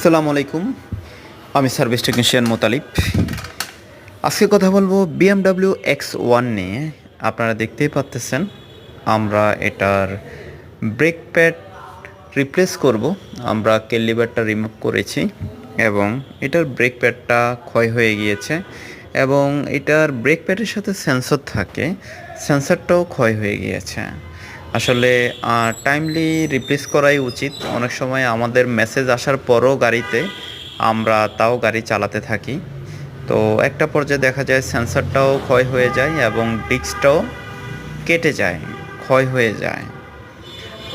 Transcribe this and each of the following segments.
আসসালামু আলাইকুম। আমি সার্ভিস টেকনিশিয়ান মোতালিব। আজকে কথা বলবো BMW X1 নিয়ে। আপনারা দেখতেই পাচ্ছেন আমরা এটার ব্রেক প্যাড রিপ্লেস করব। আমরা কেল লিভারটা রিমুভ করেছি এবং এটার ব্রেক প্যাডটা ক্ষয় হয়ে গিয়েছে এবং এটার ব্রেক প্যাডের সাথে সেন্সর থাকে, সেন্সরটাও ক্ষয় হয়ে গিয়েছে। আসলে টাইমলি রিপ্লেস করাই উচিত। অনেক সময় আমাদের মেসেজ আসার পরও গাড়িতে আমরা তাও গাড়ি চালাতে থাকি, তো একটা পর্যায়ে দেখা যায় সেন্সরটাও ক্ষয় হয়ে যায় এবং ডিস্কটাও কেটে যায়, ক্ষয় হয়ে যায়।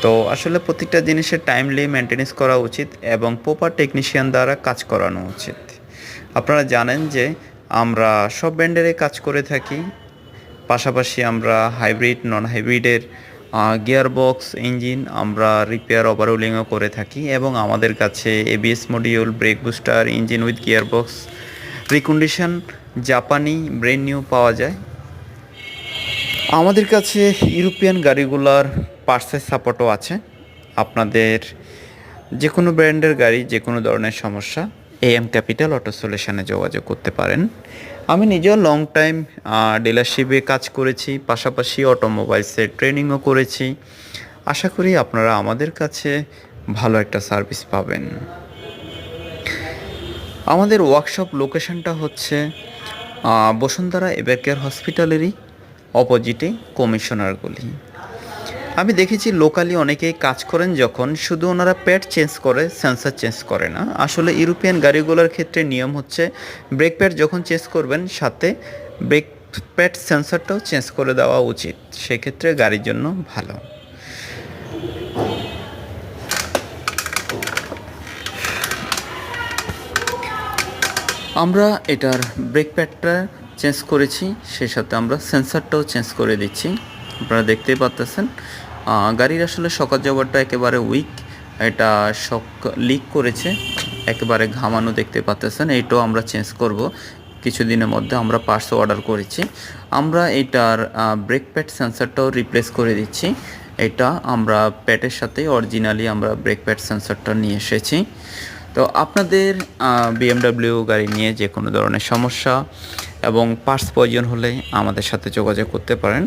তো আসলে প্রত্যেকটা জিনিসের টাইমলি মেনটেনেন্স করা উচিত এবং প্রপার টেকনিশিয়ান দ্বারা কাজ করানো উচিত। আপনারা জানেন যে আমরা সব ব্র্যান্ডেরই কাজ করে থাকি, পাশাপাশি আমরা হাইব্রিড নন হাইব্রিডের গিয়ারবক্স ইঞ্জিন আমরা রিপেয়ার ওভারহোলিংও করে থাকি এবং আমাদের কাছে ABS module, brake booster, engine with gearbox recondition জাপানি ব্র্যান্ড নিউ পাওয়া যায়। আমাদের কাছে ইউরোপিয়ান গাড়িগুলোর পার্টসের সাপোর্টও আছে। আপনাদের যে কোনো ব্র্যান্ডের গাড়ি, যে কোনো ধরনের সমস্যা AM ক্যাপিটাল অটো সলিউশনে যোগাযোগ করতে পারেন। আমি নিজেও লং টাইম ডিলারশিপে কাজ করেছি, পাশাপাশি অটোমোবাইলসের ট্রেনিংও করেছি। আশা করি আপনারা আমাদের কাছে ভালো একটা সার্ভিস পাবেন। আমাদের ওয়ার্কশপ লোকেশনটা হচ্ছে বসুন্ধরা এভারকেয়ার হসপিটালেরই অপোজিটে কমিশনার গলি। আমি দেখেছি লোকালি অনেকেই কাজ করেন, যখন শুধু ওনারা প্যাড চেঞ্জ করে, সেন্সার চেঞ্জ করে না। আসলে ইউরোপিয়ান গাড়িগুলোর ক্ষেত্রে নিয়ম হচ্ছে ব্রেক প্যাড যখন চেঞ্জ করবেন সাথে ব্রেক প্যাড সেন্সারটাও চেঞ্জ করে দেওয়া উচিত, সেক্ষেত্রে গাড়ির জন্য ভালো। আমরা এটার ব্রেক প্যাডটা চেঞ্জ করেছি, সেই সাথে আমরা সেন্সারটাও চেঞ্জ করে দিচ্ছি। আপনারা দেখতেই পাচ্ছেন গাড়ির আসলে শক জবারটা একেবারে উইক, এটা শক লিক করেছে, একেবারে ঘামানো দেখতে পাচ্ছেন। এইটাও আমরা চেঞ্জ করব কিছুদিনের মধ্যে, আমরা পার্টস অর্ডার করেছি। আমরা এটার ব্রেক প্যাড সেন্সারটাও রিপ্লেস করে দিচ্ছি। এটা আমরা প্যাডের সাথে অরিজিনালি আমরা ব্রেক প্যাড সেন্সারটা নিয়ে এসেছি। তো আপনাদের BMW গাড়ি নিয়ে যে কোনো ধরনের সমস্যা এবং পার্টস প্রয়োজন হলে আমাদের সাথে যোগাযোগ করতে পারেন।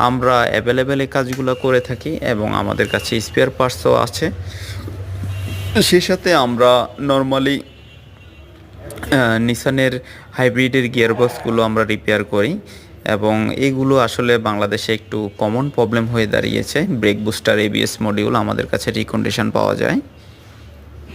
আমরা অ্যাভেলেবেল এই কাজগুলো করে থাকি এবং আমাদের কাছে স্পেয়ার পার্টসও আছে। সেই সাথে আমরা নর্মালি নিসানের হাইব্রিডের গিয়ারবক্সগুলো আমরা রিপেয়ার করি এবং এগুলো আসলে বাংলাদেশে একটু কমন প্রবলেম হয়ে দাঁড়িয়েছে। ব্রেক বুস্টার, ABS মডিউল আমাদের কাছে রিকন্ডিশন পাওয়া যায়।